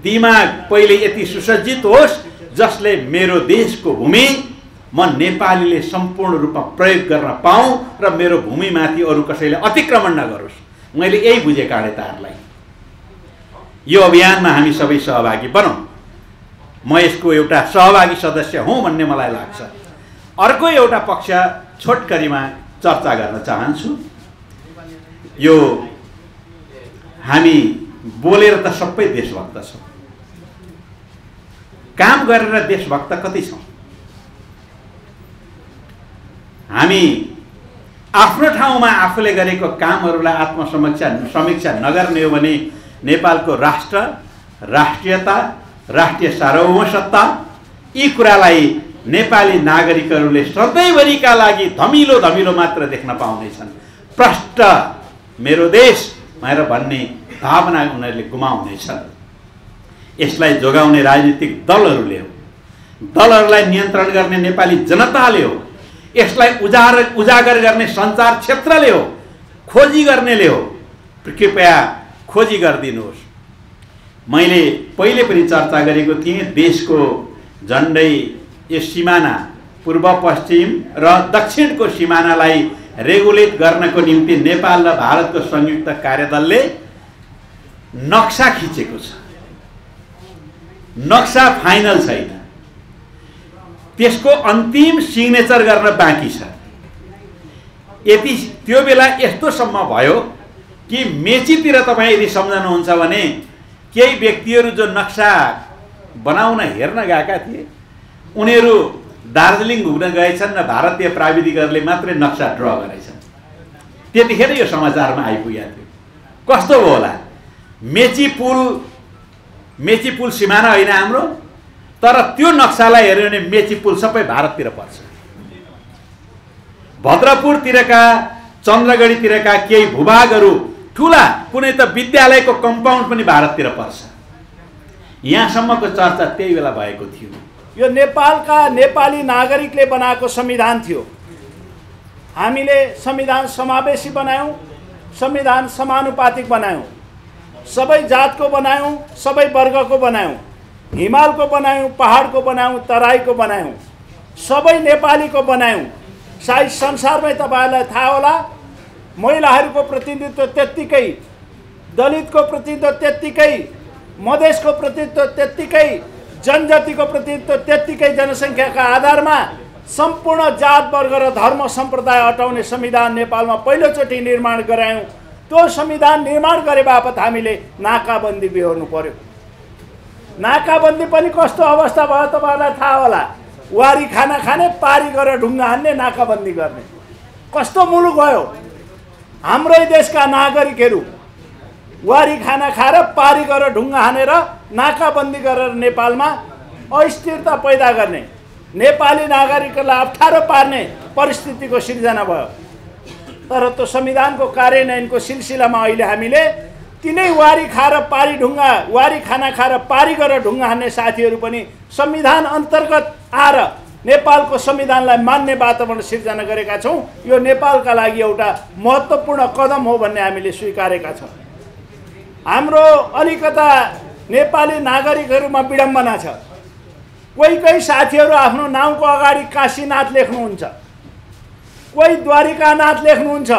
दिमाग पहिले यति सुसज्जित होस् जसले मेरो देशको भूमि म नेपालीले सम्पूर्ण रूपमा प्रयोग गर्न पाऊँ र मेरो भूमिमाथि अरू कसैले अतिक्रमण नगरोस्। मैले यही बुझेँ काँडे तारलाई। यो अभियानमा हामी सबै सहभागी बनौँ। म यसको एउटा सहभागी सदस्य हुँ भन्ने मलाई लाग्छ। अर्को एउटा पक्ष छोटकरीमा चर्चा गर्न चाहन्छु। यो हामी बोलेर त सबै देशभक्त छौँ, काम गरेर देशभक्त कति छौँ? हामी आफ्नो ठाउँमा आफूले गरेको कामहरूलाई आत्मसमीक्षा नगर्ने हो भने नेपालको राष्ट्र, राष्ट्रियता, राष्ट्रिय सार्वभौमसत्ता यी कुरालाई नेपाली नागरिकहरूले सधैँभरिका लागि धमिलो धमिलो मात्र देख्न पाउनेछन्। प्रष्ट मेरो देश भनेर भन्ने भावना उनीहरूले गुमाउनेछन्। यसलाई जोगाउने राजनीतिक दलहरूले हो, दलहरूलाई नियन्त्रण गर्ने नेपाली जनताले हो, यसलाई उजागर गर्ने सञ्चार क्षेत्रले हो, खोजी गर्नेले हो। कृपया खोजी गरिदिनुहोस्। मैले पहिले पनि चर्चा गरेको थिएँ, देशको झन्डै यो सिमाना पूर्व पश्चिम र दक्षिणको सिमानालाई रेगुलेट गर्नको निम्ति नेपाल र भारतको संयुक्त कार्यदलले नक्सा खिचेको छ। नक्सा फाइनल छैन, त्यसको अन्तिम सिग्नेचर गर्न बाँकी छ। यति त्यो बेला यस्तोसम्म भयो कि मेचीतिर तपाईँ यदि सम्झनुहुन्छ भने केही व्यक्तिहरू जो नक्सा बनाउन हेर्न गएका थिए उनीहरू दार्जिलिङ घुम्न गएछन् र भारतीय प्राविधिकहरूले मात्रै नक्सा ड्र गरेछन्। त्यतिखेर यो समाचारमा आइपुगेको थियो। कस्तो हो होला, मेची पुल सिमाना होइन हाम्रो, तर त्यो नक्सालाई हेऱ्यो भने मेची पुल सबै भारततिर पर्छ। भद्रपुरतिरका चन्द्रगढीतिरका केही भूभागहरू ठुला, कुनै त विद्यालयको कम्पाउन्ड पनि भारततिर पर्छ। यहाँसम्मको चर्चा त्यही बेला भएको थियो। यो नेपालका नेपाली नागरिकले बनाएको संविधान थियो। हामीले संविधान समावेशी बनायौँ, संविधान समानुपातिक बनायौँ, सबै जातको बनायौँ, सबै वर्गको बनायौँ, हिमालको बनायौँ, पहाडको बनायौँ, तराईको बनायौँ, सबै नेपालीको बनायौँ। सायद संसारमै तपाईँहरूलाई थाहा होला, महिलाहरूको प्रतिनिधित्व त्यत्तिकै, दलितको प्रतिनिधित्व त्यत्तिकै, मधेसको प्रतिनिधित्व त्यत्तिकै, जनजातिको प्रतिनिधित्व त्यत्तिकै, जनसङ्ख्याका आधारमा सम्पूर्ण जात वर्ग र धर्म सम्प्रदाय हटाउने संविधान नेपालमा पहिलोचोटि निर्माण गरायौँ। त्यो संविधान निर्माण गरे बापत हामीले नाकाबन्दी बेहोर्नु पर्यो। नाकाबन्दी पनि कस्तो अवस्था भयो तपाईँहरूलाई थाहा होला। वारी खाना खाने, पारी गरेर ढुङ्गा हान्ने, नाकाबन्दी गर्ने। कस्तो मुलुक भयो। हाम्रै देशका नागरिकहरू वारी खाना खाएर, पारी गरेर ढुङ्गा हानेर, नाकाबन्दी गरेर नेपालमा अस्थिरता पैदा गर्ने, नेपाली नागरिकलाई अप्ठ्यारो पार्ने परिस्थितिको सिर्जना भयो। तर त्यो संविधानको कार्यान्वयनको सिलसिलामा अहिले हामीले तिनै वारी खाएर पारी ढुङ्गा, वारी खाना खाएर पारी गरेर ढुङ्गा हान्ने साथीहरू पनि संविधान अन्तर्गत आएर नेपालको संविधानलाई मान्ने वातावरण सिर्जना गरेका छौँ। यो नेपालका लागि एउटा महत्त्वपूर्ण कदम हो भन्ने हामीले स्वीकारेका छौँ। हाम्रो अलिकता नेपाली नागरिकहरूमा विडम्बना छ। कोही साथीहरू आफ्नो नाउँको अगाडि काशीनाथ लेख्नुहुन्छ, कोही द्वारिकानाथ लेख्नुहुन्छ।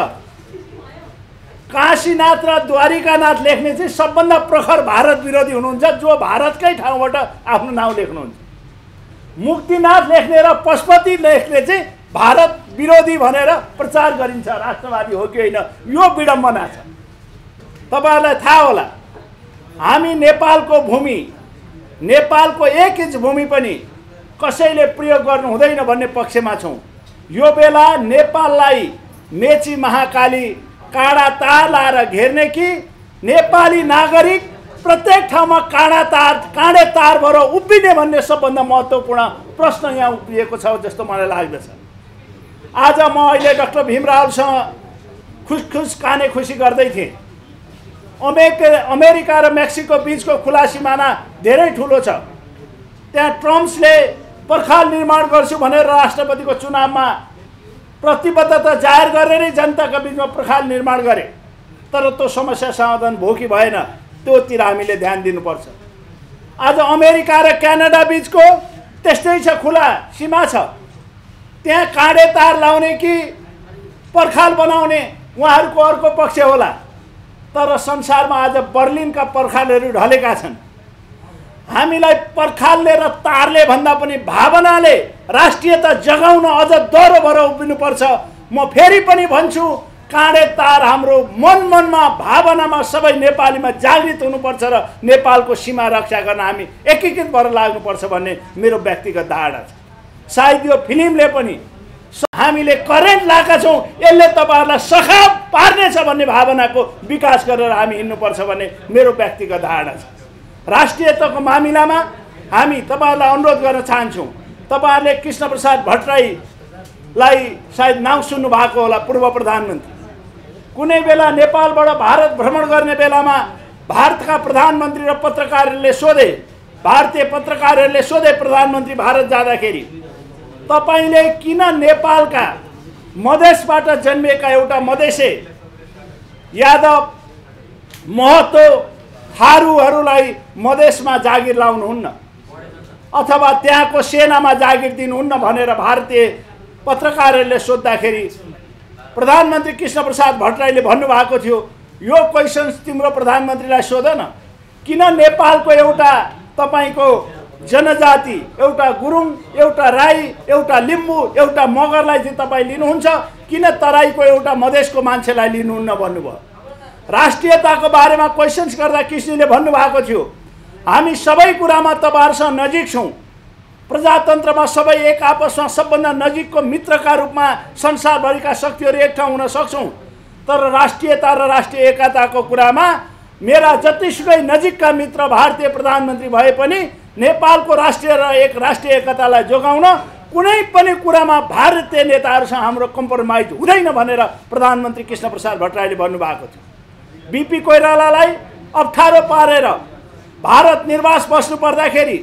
काशीनाथ र द्वारिकानाथ लेख्ने चाहिँ सबभन्दा प्रखर भारत विरोधी हुनुहुन्छ, जो भारतकै ठाउँबाट आफ्नो नाउँ लेख्नुहुन्छ। मुक्तिनाथ लेख्ने र पशुपति लेख्ने चाहिँ भारत विरोधी भनेर प्रचार गरिन्छ। राष्ट्रवादी हो कि होइन, यो विडम्बना छ। तपाईँहरूलाई थाहा होला, हामी नेपालको भूमि, नेपालको 1 इन्च भूमि पनि कसैले प्रयोग गर्नु हुँदैन भन्ने पक्षमा छौँ। यो बेला नेपाललाई मेची महाकाली काँडा तार लाएर घेर्ने कि नेपाली नागरिक प्रत्येक ठाउँमा काँडे तार भएर उभिने भन्ने सबभन्दा महत्त्वपूर्ण प्रश्न यहाँ उभिएको छ जस्तो मलाई लाग्दछ। आज म अहिले डाक्टर भीमरावसँग खुसखुस काने खुसी गर्दै थिएँ। अमेरिका र मेक्सिको बीचको खुला सिमाना धेरै ठुलो छ। त्यहाँ ट्रम्पले पर्खाल निर्माण गर्छु भनेर राष्ट्रपतिको चुनावमा प्रतिबद्धता जाहेर गरेरै जनताका बीचमा पर्खाल निर्माण गरे। तर त्यो समस्या समाधान भयो कि भएन, त्योतिर हामीले ध्यान दिनुपर्छ। आज अमेरिका र क्यानाडा बीचको त्यस्तै छ, खुला सीमा छ। त्यहाँ काँडे तार लाउने कि पर्खाल बनाउने उहाँहरूको अर्को पक्ष होला। तर संसारमा आज बर्लिनका पर्खालहरू ढलेका छन्। हामीलाई पर्खालले र तारले भन्दा पनि भावनाले राष्ट्रियता जगाउन अझ दह्रो भएर उभिनुपर्छ। म फेरि पनि भन्छु, काँडे तार हाम्रो मनमा भावनामा सबै नेपालीमा जागृत हुनुपर्छ र नेपालको सीमा रक्षा गर्न हामी एकीकृत भएर लाग्नुपर्छ भन्ने मेरो व्यक्तिगत धारणा छ। सायद यो फिल्मले पनि हामीले करेन्ट लाएका छौँ, यसले तपाईँहरूलाई सखा पार्नेछ भन्ने भावनाको विकास गरेर हामी हिँड्नुपर्छ भन्ने मेरो व्यक्तिगत धारणा छ। राष्ट्रियताको मामिलामा हामी तपाईँहरूलाई अनुरोध गर्न चाहन्छौँ, तपाईँहरूले कृष्णप्रसाद भट्टराईलाई सायद नाउँ सुन्नु भएको होला, पूर्व प्रधानमन्त्री। कुनै बेला नेपालबाट भारत भ्रमण गर्ने बेलामा भारतका प्रधानमन्त्री र पत्रकारहरूले सोधे, भारतीय पत्रकारहरूले सोधे प्रधानमन्त्री भारत जाँदाखेरि, तपाईँले किन नेपालका मधेसबाट जन्मिएका एउटा मधेसे यादव, महतो, थारूहरूलाई मधेसमा जागिर लाउनुहुन्न अथवा त्यहाँको सेनामा जागिर दिनुहुन्न भनेर भारतीय पत्रकारहरूले सोद्धाखेरि प्रधानमन्त्री कृष्णप्रसाद भट्टराईले भन्नुभएको थियो, यो क्वेसन तिम्रो प्रधानमन्त्रीलाई सोध न, किन नेपालको एउटा तपाईँको जनजाति, एउटा गुरुङ, एउटा राई, एउटा लिम्बू, एउटा मगरलाई चाहिँ तपाईँ लिनुहुन्छ, किन तराईको एउटा मधेसको मान्छेलाई लिनुहुन्न भन्नुभयो। राष्ट्रियताको बारेमा क्वेसन्स गर्दा कृष्णले भन्नुभएको थियो, हामी सबै कुरामा तपाईँहरूसँग नजिक छौँ, प्रजातन्त्रमा सबै एक आपसमा सबभन्दा नजिकको मित्रका रूपमा संसारभरिका शक्तिहरू एक ठाउँ हुन सक्छौँ, तर राष्ट्रियता र राष्ट्रिय एकताको कुरामा मेरा जतिसुकै नजिकका मित्र भारतीय प्रधानमन्त्री भए पनि नेपालको राष्ट्रिय र राष्ट्रिय एकतालाई जोगाउन कुनै पनि कुरामा भारतीय नेताहरूसँग हाम्रो कम्प्रोमाइज हुँदैन भनेर प्रधानमन्त्री कृष्णप्रसाद भट्टराईले भन्नुभएको थियो। बीपी कोइरालालाई अप्ठ्यारो पारेर भारत निर्वास बस्नु पर्दाखेरि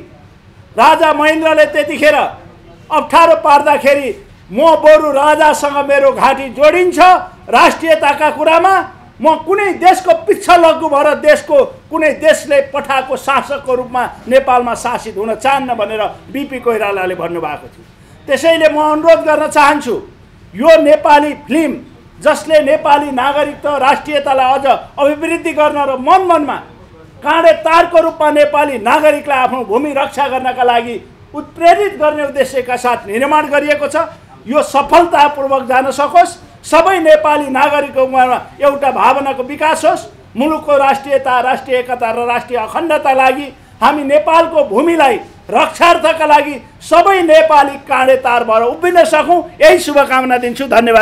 राजा महेन्द्रले त्यतिखेर अप्ठ्यारो पार्दाखेरि म बरु राजासँग मेरो घाँटी जोडिन्छ, राष्ट्रियताका कुरामा म कुनै देशको पिच्छा लग्गु भएर देशको कुनै देशले पठाएको शासकको रूपमा नेपालमा शासित हुन चाहन्न भनेर बीपी कोइरालाले भन्नुभएको थियो। त्यसैले म अनुरोध गर्न चाहन्छु, यो नेपाली फिल्म जसले नेपाली नागरिकता राष्ट्रियतालाई अझ अभिवृद्धि गर्न र मनमा काँडे तारको रूपमा नेपाली नागरिकलाई आफ्नो भूमि रक्षा गर्नका लागि उत्प्रेरित गर्ने उद्देश्यका साथ निर्माण गरिएको छ। यो सफलतापूर्वक जान सकोस्, सबै नेपाली नागरिकमा एउटा भावनाको विकास होस्, मुलुकको राष्ट्रियता, राष्ट्रिय एकता र राष्ट्रिय अखण्डता लागि हामी नेपालको भूमिलाई रक्षार्थका लागि सबै नेपाली काँडे तार भएर उभिन सकौँ, यही शुभकामना दिन्छु। धन्यवाद।